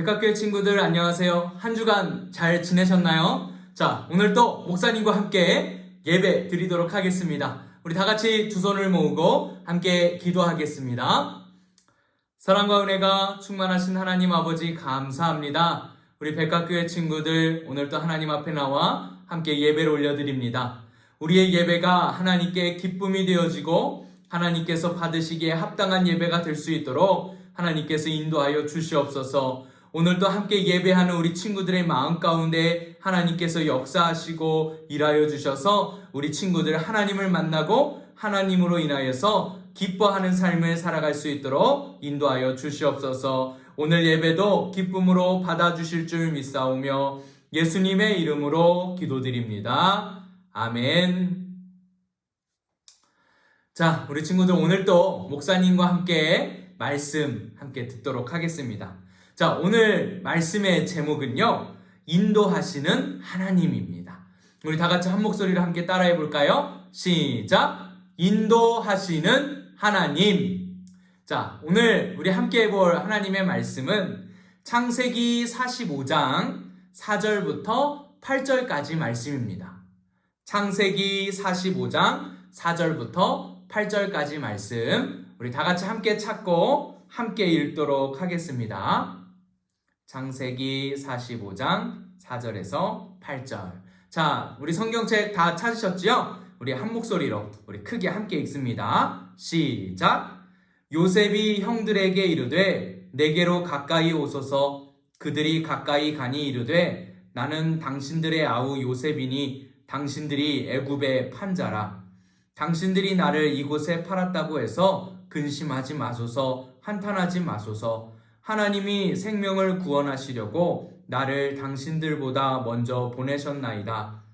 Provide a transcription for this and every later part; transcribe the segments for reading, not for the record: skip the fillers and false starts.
백학교의 친구들 안녕하세요. 한 주간 잘 지내셨나요? 자, 오늘 또 목사님과 함께 예배 드리도록 하겠습니다. 우리 다 같이 두 손을 모으고 함께 기도하겠습니다. 사랑과 은혜가 충만하신 하나님 아버지 감사합니다. 우리 백학교의 친구들 오늘도 하나님 앞에 나와 함께 예배를 올려드립니다. 우리의 예배가 하나님께 기쁨이 되어지고 하나님께서 받으시기에 합당한 예배가 될 수 있도록 하나님께서 인도하여 주시옵소서. 오늘도 함께 예배하는 우리 친구들의 마음 가운데 하나님께서 역사하시고 일하여 주셔서 우리 친구들 하나님을 만나고 하나님으로 인하여서 기뻐하는 삶을 살아갈 수 있도록 인도하여 주시옵소서. 오늘 예배도 기쁨으로 받아주실 줄 믿사오며 예수님의 이름으로 기도드립니다. 아멘. 자, 우리 친구들 오늘 또 목사님과 함께 말씀 함께 듣도록 하겠습니다. 자, 오늘 말씀의 제목은요, 인도하시는 하나님입니다. 우리 다 같이 한 목소리로 함께 따라해 볼까요? 시작! 인도하시는 하나님. 자, 오늘 우리 함께 해볼 하나님의 말씀은 창세기 45장 4절부터 8절까지 말씀입니다. 창세기 45장 4절부터 8절까지 말씀, 우리 다 같이 함께 찾고 함께 읽도록 하겠습니다. 창세기 45장 4절에서 8절. 자, 우리 성경책 다 찾으셨죠? 우리 한 목소리로 우리 크게 함께 읽습니다. 시작! 요셉이 형들에게 이르되 내게로 가까이 오소서. 그들이 가까이 가니 이르되 나는 당신들의 아우 요셉이니 당신들이 애굽의 판자라. 당신들이 나를 이곳에 팔았다고 해서 근심하지 마소서. 한탄하지 마소서. 하나님이 생명을 구원하시려고 나를 당신들보다 먼저 보내셨나이다.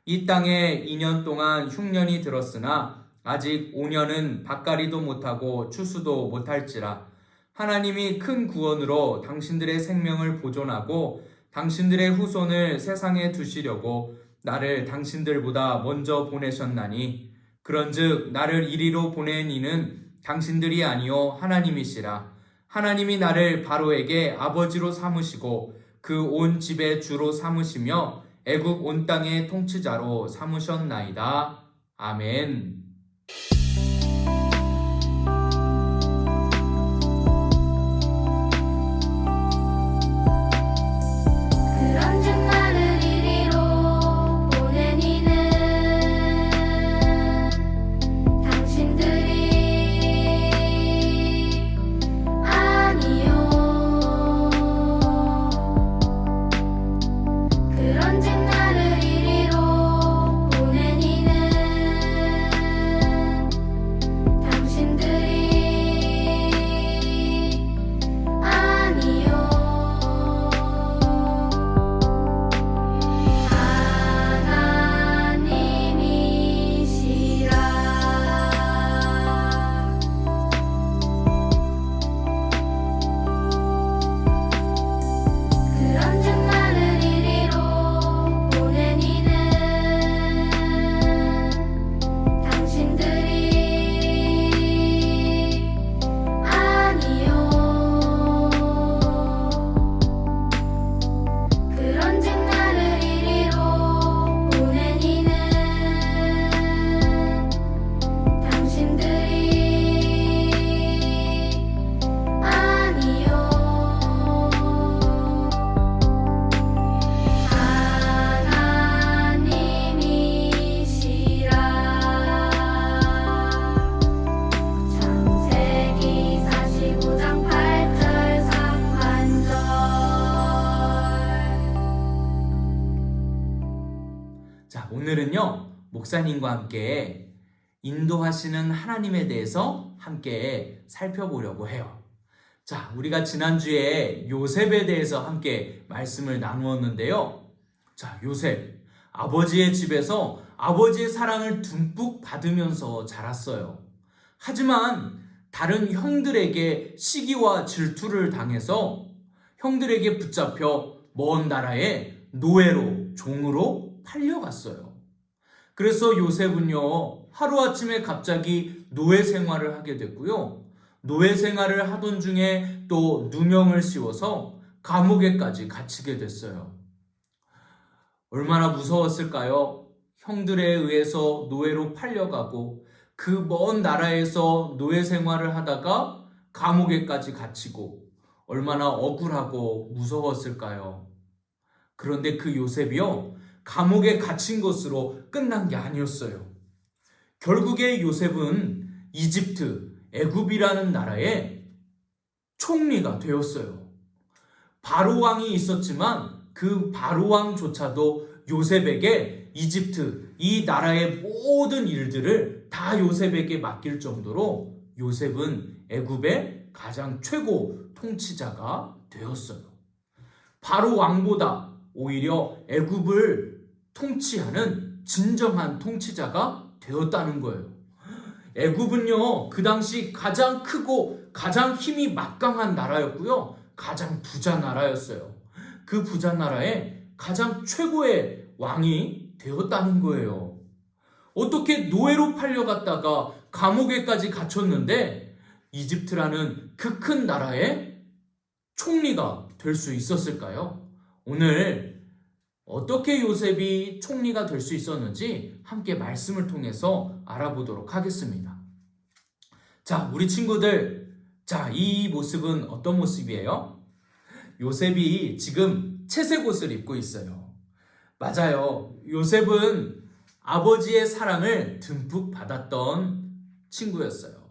이 땅에 2년 동안 흉년이 들었으나 아직 5년은 밭갈이도 못하고 추수도 못할지라. 하나님이 큰 구원으로 당신들의 생명을 보존하고 당신들의 후손을 세상에 두시려고 나를 당신들보다 먼저 보내셨나니 그런즉 나를 이리로 보낸 이는 당신들이 아니요 하나님이시라. 하나님이 나를 바로에게 아버지로 삼으시고 그 온 집의 주로 삼으시며 애굽 온 땅의 통치자로 삼으셨나이다. 아멘. 자, 오늘은요, 목사님과 함께 인도하시는 하나님에 대해서 함께 살펴보려고 해요. 자, 우리가 지난주에 요셉에 대해서 함께 말씀을 나누었는데요. 자, 요셉, 아버지의 집에서 아버지의 사랑을 듬뿍 받으면서 자랐어요. 하지만 다른 형들에게 시기와 질투를 당해서 형들에게 붙잡혀 먼 나라에 노예로, 종으로 팔려갔어요. 그래서 요셉은요, 하루아침에 갑자기 노예 생활을 하게 됐고요. 노예 생활을 하던 중에 또 누명을 씌워서 감옥에까지 갇히게 됐어요. 얼마나 무서웠을까요? 형들에 의해서 노예로 팔려가고 그 먼 나라에서 노예 생활을 하다가 감옥에까지 갇히고 얼마나 억울하고 무서웠을까요? 그런데 그 요셉이요, 감옥에 갇힌 것으로 끝난 게 아니었어요. 결국에 요셉은 이집트, 애굽이라는 나라의 총리가 되었어요. 바로 왕이 있었지만 그 바로 왕조차도 요셉에게 이집트, 이 나라의 모든 일들을 다 요셉에게 맡길 정도로 요셉은 애굽의 가장 최고 통치자가 되었어요. 바로 왕보다 오히려 애굽을 통치하는 진정한 통치자가 되었다는 거예요. 애굽은요, 그 당시 가장 크고 가장 힘이 막강한 나라였고요, 가장 부자 나라였어요. 그 부자 나라의 가장 최고의 왕이 되었다는 거예요. 어떻게 노예로 팔려갔다가 감옥에까지 갇혔는데 이집트라는 그 큰 나라의 총리가 될 수 있었을까요? 오늘 어떻게 요셉이 총리가 될 수 있었는지 함께 말씀을 통해서 알아보도록 하겠습니다. 자, 우리 친구들, 자, 이 모습은 어떤 모습이에요? 요셉이 지금 채색 옷을 입고 있어요. 맞아요. 요셉은 아버지의 사랑을 듬뿍 받았던 친구였어요.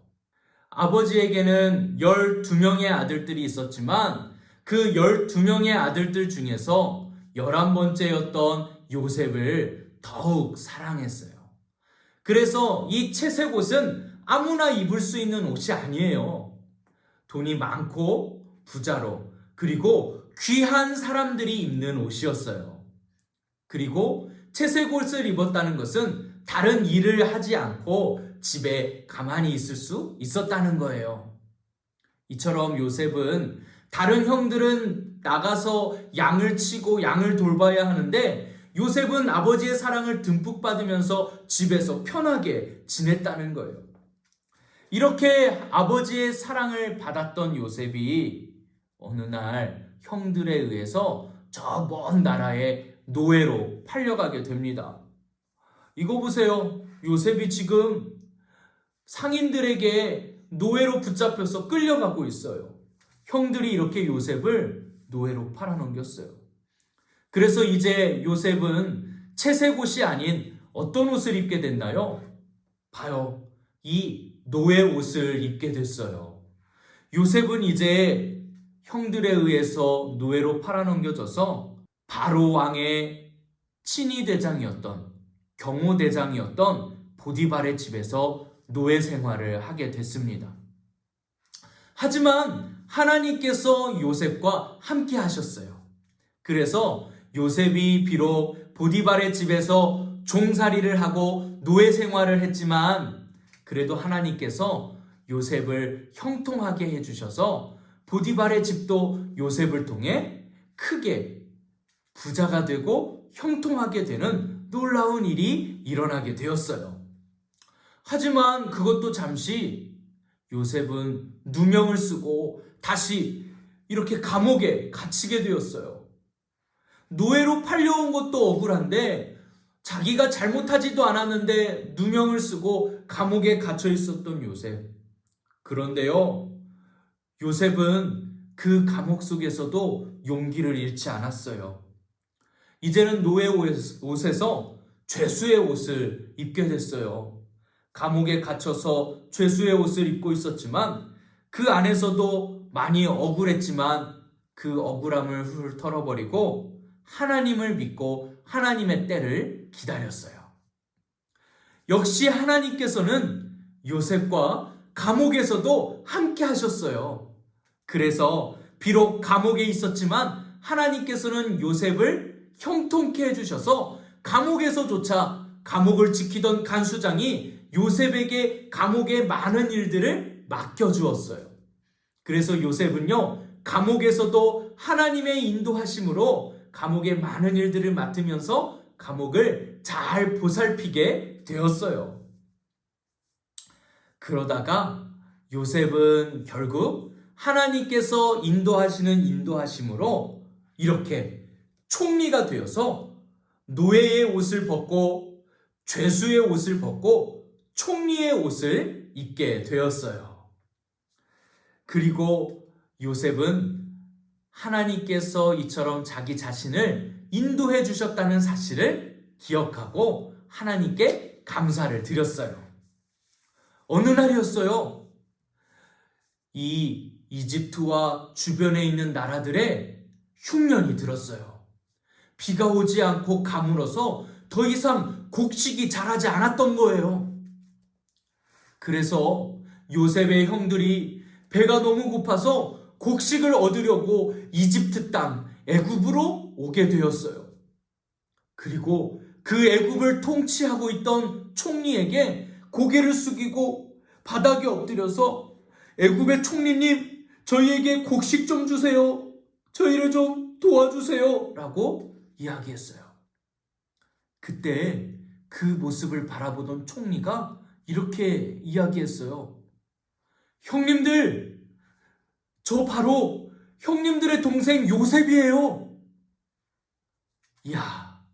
아버지에게는 12명의 아들들이 있었지만 그 12명의 아들들 중에서 11번째였던 요셉을 더욱 사랑했어요. 그래서 이 채색 옷은 아무나 입을 수 있는 옷이 아니에요. 돈이 많고 부자로, 그리고 귀한 사람들이 입는 옷이었어요. 그리고 채색 옷을 입었다는 것은 다른 일을 하지 않고 집에 가만히 있을 수 있었다는 거예요. 이처럼 요셉은 다른 형들은 나가서 양을 치고 양을 돌봐야 하는데 요셉은 아버지의 사랑을 듬뿍 받으면서 집에서 편하게 지냈다는 거예요. 이렇게 아버지의 사랑을 받았던 요셉이 어느 날 형들에 의해서 저 먼 나라의 노예로 팔려가게 됩니다. 이거 보세요. 요셉이 지금 상인들에게 노예로 붙잡혀서 끌려가고 있어요. 형들이 이렇게 요셉을 노예로 팔아넘겼어요. 그래서 이제 요셉은 채색 옷이 아닌 어떤 옷을 입게 됐나요? 봐요. 이 노예 옷을 입게 됐어요. 요셉은 이제 형들에 의해서 노예로 팔아넘겨져서 바로 왕의 친위 대장이었던, 경호 대장이었던 보디발의 집에서 노예 생활을 하게 됐습니다. 하지만 하나님께서 요셉과 함께 하셨어요. 그래서 요셉이 비록 보디발의 집에서 종살이를 하고 노예 생활을 했지만 그래도 하나님께서 요셉을 형통하게 해주셔서 보디발의 집도 요셉을 통해 크게 부자가 되고 형통하게 되는 놀라운 일이 일어나게 되었어요. 하지만 그것도 잠시 요셉은 누명을 쓰고 다시 이렇게 감옥에 갇히게 되었어요. 노예로 팔려온 것도 억울한데 자기가 잘못하지도 않았는데 누명을 쓰고 감옥에 갇혀 있었던 요셉. 그런데요, 요셉은 그 감옥 속에서도 용기를 잃지 않았어요. 이제는 노예 옷에서 죄수의 옷을 입게 됐어요. 감옥에 갇혀서 죄수의 옷을 입고 있었지만 그 안에서도 많이 억울했지만 그 억울함을 훌훌 털어버리고 하나님을 믿고 하나님의 때를 기다렸어요. 역시 하나님께서는 요셉과 감옥에서도 함께 하셨어요. 그래서 비록 감옥에 있었지만 하나님께서는 요셉을 형통케 해주셔서 감옥에서조차 감옥을 지키던 간수장이 요셉에게 감옥의 많은 일들을 맡겨주었어요. 그래서 요셉은요, 감옥에서도 하나님의 인도하심으로 감옥의 많은 일들을 맡으면서 감옥을 잘 보살피게 되었어요. 그러다가 요셉은 결국 하나님께서 인도하시는 인도하심으로 이렇게 총리가 되어서 노예의 옷을 벗고 죄수의 옷을 벗고 총리의 옷을 입게 되었어요. 그리고 요셉은 하나님께서 이처럼 자기 자신을 인도해 주셨다는 사실을 기억하고 하나님께 감사를 드렸어요. 어느 날이었어요. 이 이집트와 주변에 있는 나라들의 흉년이 들었어요. 비가 오지 않고 가물어서 더 이상 곡식이 자라지 않았던 거예요. 그래서 요셉의 형들이 배가 너무 고파서 곡식을 얻으려고 이집트 땅 애굽으로 오게 되었어요. 그리고 그 애굽을 통치하고 있던 총리에게 고개를 숙이고 바닥에 엎드려서 애굽의 총리님, 저희에게 곡식 좀 주세요. 저희를 좀 도와주세요. 라고 이야기했어요. 그때 그 모습을 바라보던 총리가 이렇게 이야기했어요. 형님들, 저 바로 형님들의 동생 요셉이에요. 이야,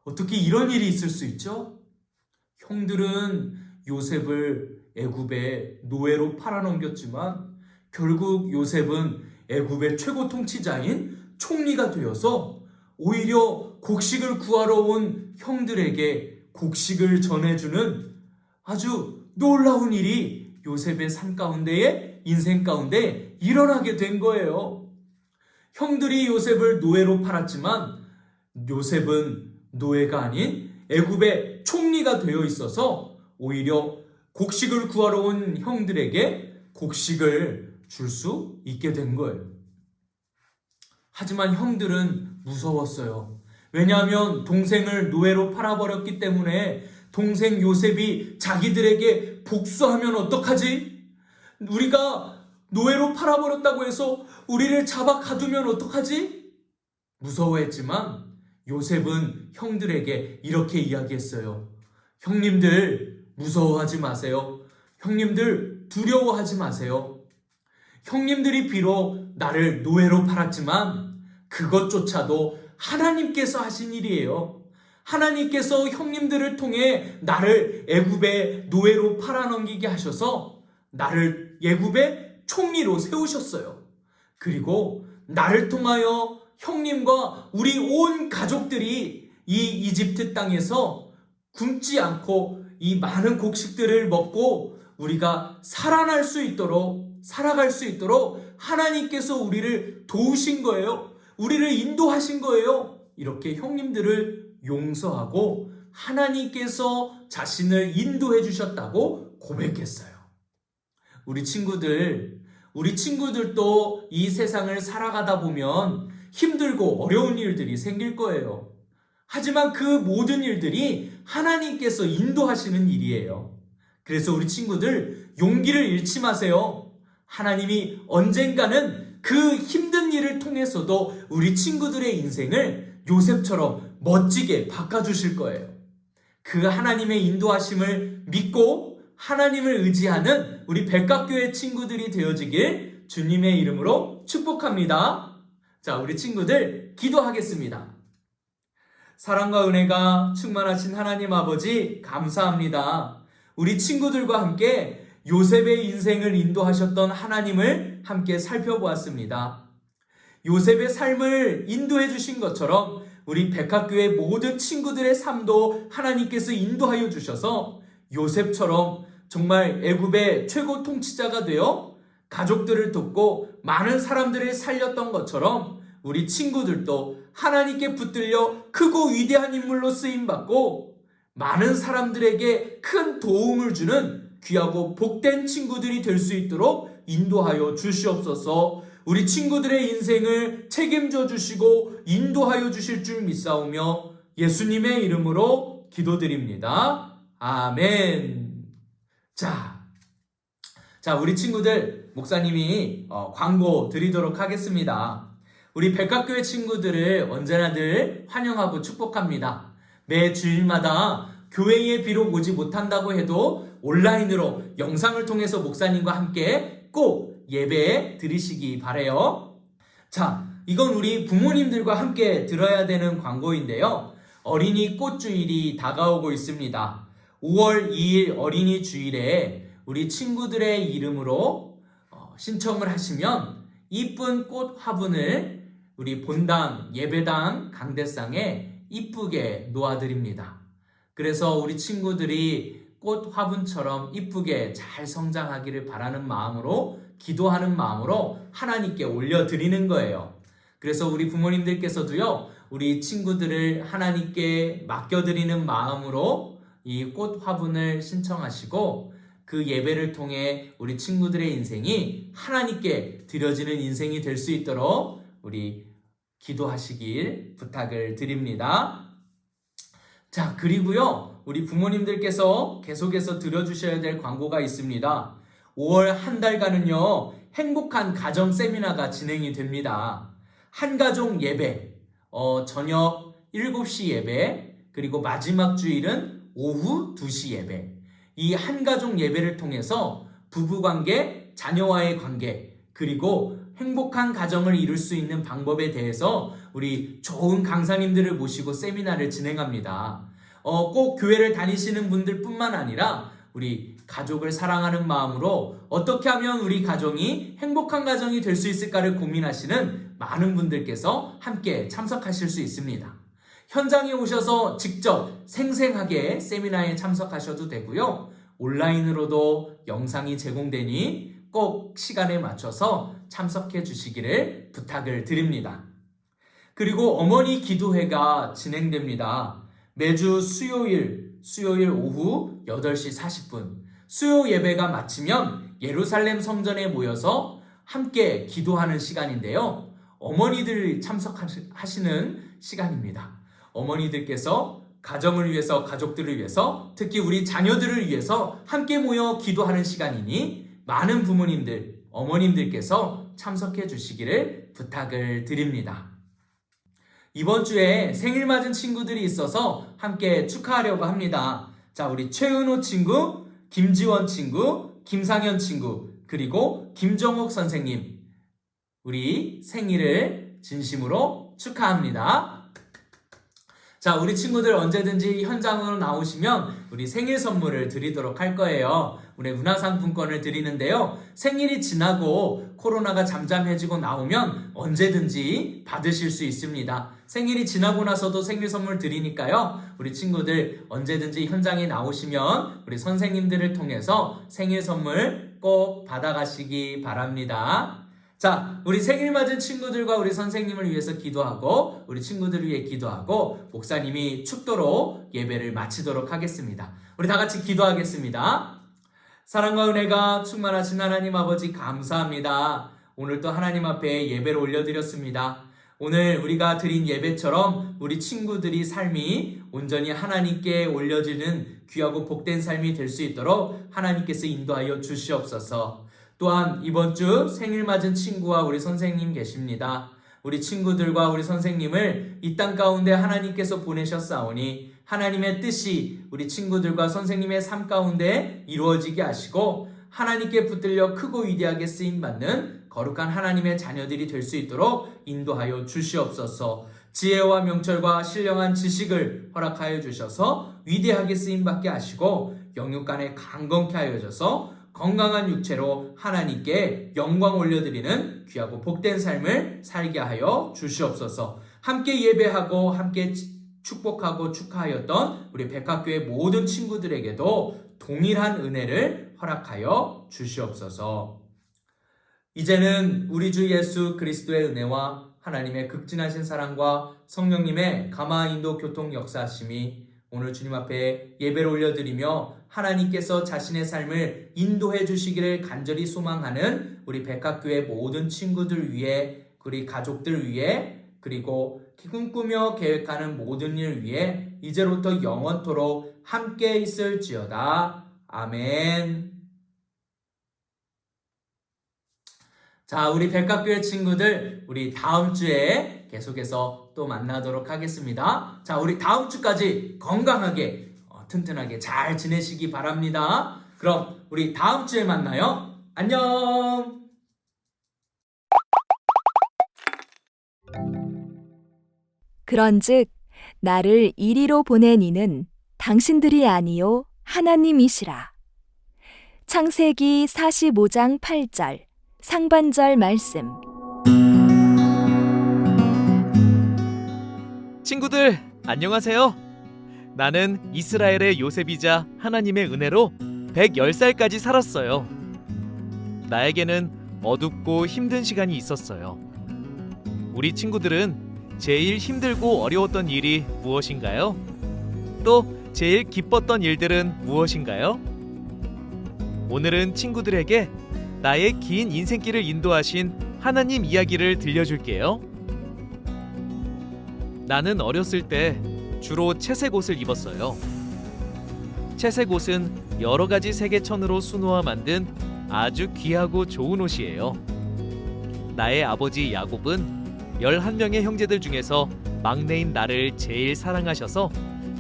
어떻게 이런 일이 있을 수 있죠? 형들은 요셉을 애굽의 노예로 팔아넘겼지만 결국 요셉은 애굽의 최고 통치자인 총리가 되어서 오히려 곡식을 구하러 온 형들에게 곡식을 전해주는 아주 놀라운 일이 요셉의 삶 가운데에 인생 가운데 일어나게 된 거예요. 형들이 요셉을 노예로 팔았지만 요셉은 노예가 아닌 애굽의 총리가 되어 있어서 오히려 곡식을 구하러 온 형들에게 곡식을 줄 수 있게 된 거예요. 하지만 형들은 무서웠어요. 왜냐하면 동생을 노예로 팔아버렸기 때문에 동생 요셉이 자기들에게 복수하면 어떡하지? 우리가 노예로 팔아버렸다고 해서 우리를 잡아 가두면 어떡하지? 무서워했지만 요셉은 형들에게 이렇게 이야기했어요. 형님들 무서워하지 마세요. 형님들 두려워하지 마세요. 형님들이 비록 나를 노예로 팔았지만 그것조차도 하나님께서 하신 일이에요. 하나님께서 형님들을 통해 나를 애굽의 노예로 팔아넘기게 하셔서 나를 애굽의 총리로 세우셨어요. 그리고 나를 통하여 형님과 우리 온 가족들이 이 이집트 땅에서 굶지 않고 이 많은 곡식들을 먹고 우리가 살아갈 수 있도록 하나님께서 우리를 도우신 거예요. 우리를 인도하신 거예요. 이렇게 형님들을 용서하고 하나님께서 자신을 인도해 주셨다고 고백했어요. 우리 친구들도 이 세상을 살아가다 보면 힘들고 어려운 일들이 생길 거예요. 하지만 그 모든 일들이 하나님께서 인도하시는 일이에요. 그래서 우리 친구들 용기를 잃지 마세요. 하나님이 언젠가는 그 힘든 일을 통해서도 우리 친구들의 인생을 요셉처럼 멋지게 바꿔주실 거예요. 그 하나님의 인도하심을 믿고 하나님을 의지하는 우리 백각교회 친구들이 되어지길 주님의 이름으로 축복합니다. 자, 우리 친구들 기도하겠습니다. 사랑과 은혜가 충만하신 하나님 아버지 감사합니다. 우리 친구들과 함께 요셉의 인생을 인도하셨던 하나님을 함께 살펴보았습니다. 요셉의 삶을 인도해 주신 것처럼 우리 백학교의 모든 친구들의 삶도 하나님께서 인도하여 주셔서 요셉처럼 정말 애굽의 최고 통치자가 되어 가족들을 돕고 많은 사람들을 살렸던 것처럼 우리 친구들도 하나님께 붙들려 크고 위대한 인물로 쓰임받고 많은 사람들에게 큰 도움을 주는 귀하고 복된 친구들이 될 수 있도록 인도하여 주시옵소서. 우리 친구들의 인생을 책임져 주시고 인도하여 주실 줄 믿사오며 예수님의 이름으로 기도드립니다. 아멘. 자, 우리 친구들 목사님이 광고 드리도록 하겠습니다. 우리 백학교회 친구들을 언제나 늘 환영하고 축복합니다. 매 주일마다 교회에 비록 오지 못한다고 해도 온라인으로 영상을 통해서 목사님과 함께 꼭 예배 드리시기 바래요. 자, 이건 우리 부모님들과 함께 들어야 되는 광고인데요. 어린이 꽃주일이 다가오고 있습니다. 5월 2일 어린이 주일에 우리 친구들의 이름으로 신청을 하시면 이쁜 꽃 화분을 우리 본당, 예배당, 강대상에 이쁘게 놓아드립니다. 그래서 우리 친구들이 꽃 화분처럼 이쁘게 잘 성장하기를 바라는 마음으로, 기도하는 마음으로 하나님께 올려드리는 거예요. 그래서 우리 부모님들께서도요, 우리 친구들을 하나님께 맡겨드리는 마음으로 이 꽃 화분을 신청하시고 그 예배를 통해 우리 친구들의 인생이 하나님께 드려지는 인생이 될 수 있도록 우리 기도하시길 부탁을 드립니다. 자, 그리고요, 우리 부모님들께서 계속해서 들어주셔야 될 광고가 있습니다. 5월 한 달간은요, 행복한 가정 세미나가 진행이 됩니다. 한가족 예배, 저녁 7시 예배, 그리고 마지막 주일은 오후 2시 예배. 이 한가족 예배를 통해서 부부관계, 자녀와의 관계, 그리고 행복한 가정을 이룰 수 있는 방법에 대해서 우리 좋은 강사님들을 모시고 세미나를 진행합니다. 꼭 교회를 다니시는 분들 뿐만 아니라 우리 가족을 사랑하는 마음으로 어떻게 하면 우리 가정이 행복한 가정이 될 수 있을까를 고민하시는 많은 분들께서 함께 참석하실 수 있습니다. 현장에 오셔서 직접 생생하게 세미나에 참석하셔도 되고요. 온라인으로도 영상이 제공되니 꼭 시간에 맞춰서 참석해 주시기를 부탁을 드립니다. 그리고 어머니 기도회가 진행됩니다. 매주 수요일 오후 8시 40분 수요 예배가 마치면 예루살렘 성전에 모여서 함께 기도하는 시간인데요. 어머니들 참석하시는 시간입니다. 어머니들께서 가정을 위해서, 가족들을 위해서, 특히 우리 자녀들을 위해서 함께 모여 기도하는 시간이니 많은 부모님들, 어머님들께서 참석해 주시기를 부탁을 드립니다. 이번 주에 생일 맞은 친구들이 있어서 함께 축하하려고 합니다. 자, 우리 최은호 친구, 김지원 친구, 김상현 친구, 그리고 김정옥 선생님, 우리 생일을 진심으로 축하합니다. 자, 우리 친구들 언제든지 현장으로 나오시면 우리 생일 선물을 드리도록 할 거예요. 우리 문화상품권을 드리는데요. 생일이 지나고 코로나가 잠잠해지고 나오면 언제든지 받으실 수 있습니다. 생일이 지나고 나서도 생일 선물 드리니까요. 우리 친구들 언제든지 현장에 나오시면 우리 선생님들을 통해서 생일 선물 꼭 받아가시기 바랍니다. 자, 우리 생일 맞은 친구들과 우리 선생님을 위해서 기도하고 우리 친구들을 위해 기도하고 목사님이 축도로 예배를 마치도록 하겠습니다. 우리 다 같이 기도하겠습니다. 사랑과 은혜가 충만하신 하나님 아버지 감사합니다. 오늘 또 하나님 앞에 예배를 올려드렸습니다. 오늘 우리가 드린 예배처럼 우리 친구들이 삶이 온전히 하나님께 올려지는 귀하고 복된 삶이 될 수 있도록 하나님께서 인도하여 주시옵소서. 또한 이번 주 생일 맞은 친구와 우리 선생님 계십니다. 우리 친구들과 우리 선생님을 이 땅 가운데 하나님께서 보내셨사오니 하나님의 뜻이 우리 친구들과 선생님의 삶 가운데 이루어지게 하시고 하나님께 붙들려 크고 위대하게 쓰임받는 거룩한 하나님의 자녀들이 될 수 있도록 인도하여 주시옵소서. 지혜와 명철과 신령한 지식을 허락하여 주셔서 위대하게 쓰임받게 하시고 영육간에 강건케 하여 주셔서 건강한 육체로 하나님께 영광 올려드리는 귀하고 복된 삶을 살게 하여 주시옵소서. 함께 예배하고 함께 축복하고 축하하였던 우리 백합교회 모든 친구들에게도 동일한 은혜를 허락하여 주시옵소서. 이제는 우리 주 예수 그리스도의 은혜와 하나님의 극진하신 사랑과 성령님의 감화 인도 교통 역사하심이 오늘 주님 앞에 예배를 올려드리며 하나님께서 자신의 삶을 인도해 주시기를 간절히 소망하는 우리 백합교회 모든 친구들 위해, 우리 가족들 위해, 그리고 꿈꾸며 계획하는 모든 일 위해 이제부터 영원토록 함께 있을지어다. 아멘. 자, 우리 백합교회 친구들, 우리 다음 주에 계속해서 또 만나도록 하겠습니다. 자, 우리 다음 주까지 건강하게 튼튼하게 잘 지내시기 바랍니다. 그럼 우리 다음 주에 만나요. 안녕. 그런즉 나를 이리로 보낸 이는 당신들이 아니요 하나님이시라. 창세기 45장 8절 상반절 말씀. 친구들, 안녕하세요. 나는 이스라엘의 요셉이자 하나님의 은혜로 110살까지 살았어요. 나에게는 어둡고 힘든 시간이 있었어요. 우리 친구들은 제일 힘들고 어려웠던 일이 무엇인가요? 또 제일 기뻤던 일들은 무엇인가요? 오늘은 친구들에게 나의 긴 인생길을 인도하신 하나님 이야기를 들려줄게요. 나는 어렸을 때 주로 채색 옷을 입었어요. 채색 옷은 여러 가지 색의 천으로 수놓아 만든 아주 귀하고 좋은 옷이에요. 나의 아버지 야곱은 11명의 형제들 중에서 막내인 나를 제일 사랑하셔서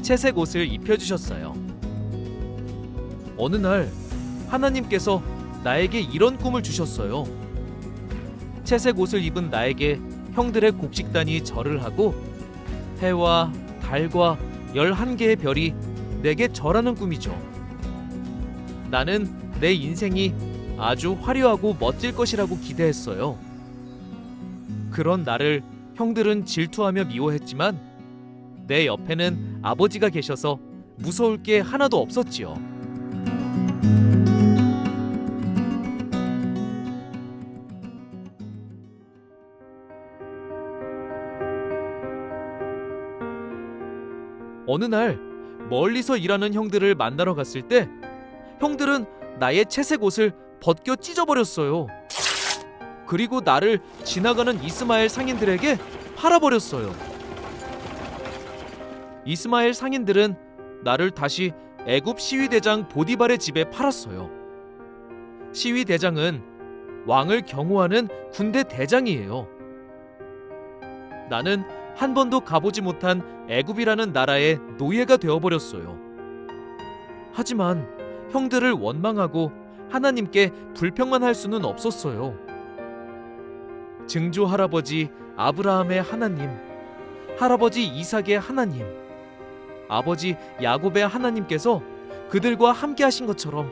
채색 옷을 입혀주셨어요. 어느 날 하나님께서 나에게 이런 꿈을 주셨어요. 채색 옷을 입은 나에게 형들의 곡식단이 절을 하고 해와 달과 11개의 별이 내게 절하는 꿈이죠. 나는 내 인생이 아주 화려하고 멋질 것이라고 기대했어요. 그런 나를 형들은 질투하며 미워했지만 내 옆에는 아버지가 계셔서 무서울 게 하나도 없었지요. 어느 날 멀리서 일하는 형들을 만나러 갔을 때 형들은 나의 채색 옷을 벗겨 찢어버렸어요. 그리고 나를 지나가는 이스마엘 상인들에게 팔아버렸어요. 이스마엘 상인들은 나를 다시 애굽 시위대장 보디발의 집에 팔았어요. 시위대장은 왕을 경호하는 군대 대장이에요. 나는 한 번도 가보지 못한 애굽이라는 나라의 노예가 되어버렸어요. 하지만 형들을 원망하고 하나님께 불평만 할 수는 없었어요. 증조 할아버지 아브라함의 하나님, 할아버지 이삭의 하나님, 아버지 야곱의 하나님께서 그들과 함께 하신 것처럼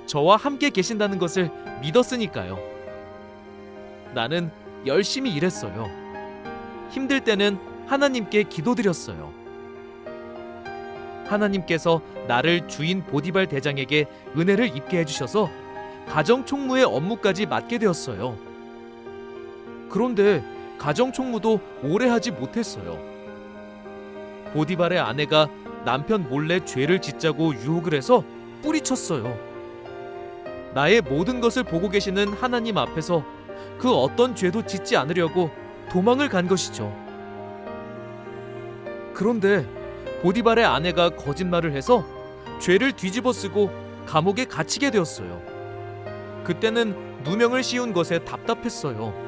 저와 함께 계신다는 것을 믿었으니까요. 나는 열심히 일했어요. 힘들 때는 하나님께 기도드렸어요. 하나님께서 나를 주인 보디발 대장에게 은혜를 입게 해주셔서 가정총무의 업무까지 맡게 되었어요. 그런데 가정총무도 오래 하지 못했어요. 보디발의 아내가 남편 몰래 죄를 짓자고 유혹을 해서 뿌리쳤어요. 나의 모든 것을 보고 계시는 하나님 앞에서 그 어떤 죄도 짓지 않으려고 도망을 간 것이죠. 그런데 보디발의 아내가 거짓말을 해서 죄를 뒤집어 쓰고 감옥에 갇히게 되었어요. 그때는 누명을 씌운 것에 답답했어요.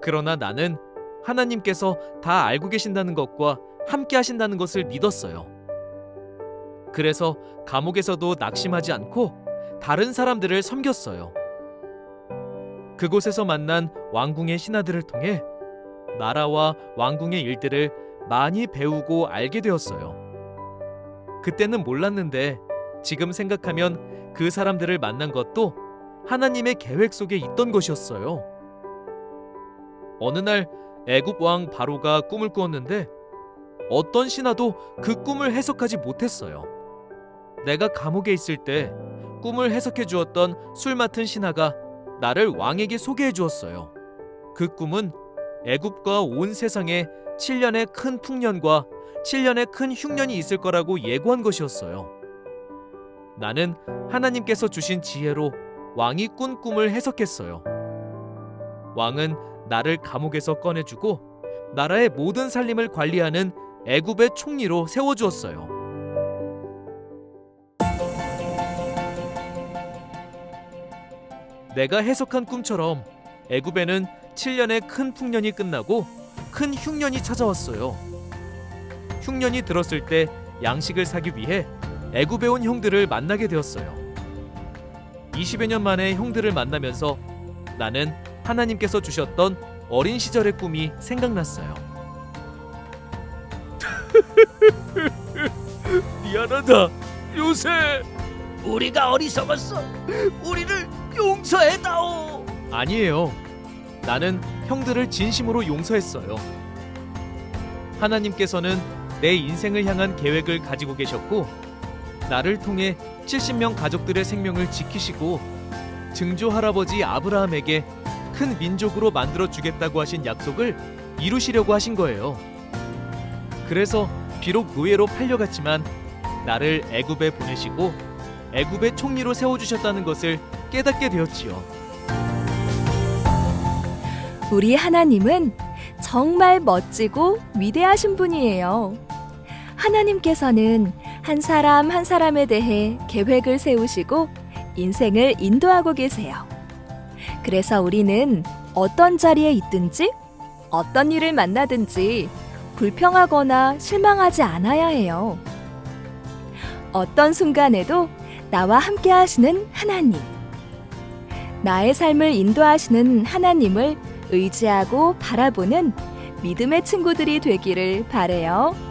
그러나 나는 하나님께서 다 알고 계신다는 것과 함께 하신다는 것을 믿었어요. 그래서 감옥에서도 낙심하지 않고 다른 사람들을 섬겼어요. 그곳에서 만난 왕궁의 신하들을 통해 나라와 왕궁의 일들을 많이 배우고 알게 되었어요. 그때는 몰랐는데 지금 생각하면 그 사람들을 만난 것도 하나님의 계획 속에 있던 것이었어요. 어느 날 애굽 왕 바로가 꿈을 꾸었는데 어떤 신하도 그 꿈을 해석하지 못했어요. 내가 감옥에 있을 때 꿈을 해석해 주었던 술 맡은 신하가 나를 왕에게 소개해 주었어요. 그 꿈은 애굽과 온 세상에 7년의 큰 풍년과 7년의 큰 흉년이 있을 거라고 예고한 것이었어요. 나는 하나님께서 주신 지혜로 왕이 꾼 꿈을 해석했어요. 왕은 나를 감옥에서 꺼내주고 나라의 모든 살림을 관리하는 애굽의 총리로 세워주었어요. 내가 해석한 꿈처럼 애굽에는 7년의 큰 풍년이 끝나고 큰 흉년이 찾아왔어요. 흉년이 들었을 때 양식을 사기 위해 애굽에 온 형들을 만나게 되었어요. 20여 년 만에 형들을 만나면서 나는 하나님께서 주셨던 어린 시절의 꿈이 생각났어요. 미안하다, 요새. 우리가 어리석었어. 우리를 용서해다오. 아니에요. 나는 형들을 진심으로 용서했어요. 하나님께서는 내 인생을 향한 계획을 가지고 계셨고, 나를 통해 70명 가족들의 생명을 지키시고 증조 할아버지 아브라함에게 큰 민족으로 만들어 주겠다고 하신 약속을 이루시려고 하신 거예요. 그래서 비록 노예로 팔려갔지만 나를 애굽에 보내시고 애굽의 총리로 세워주셨다는 것을 깨닫게 되었지요. 우리 하나님은 정말 멋지고 위대하신 분이에요. 하나님께서는 한 사람 한 사람에 대해 계획을 세우시고 인생을 인도하고 계세요. 그래서 우리는 어떤 자리에 있든지 어떤 일을 만나든지 불평하거나 실망하지 않아야 해요. 어떤 순간에도 나와 함께 하시는 하나님, 나의 삶을 인도하시는 하나님을 의지하고 바라보는 믿음의 친구들이 되기를 바래요.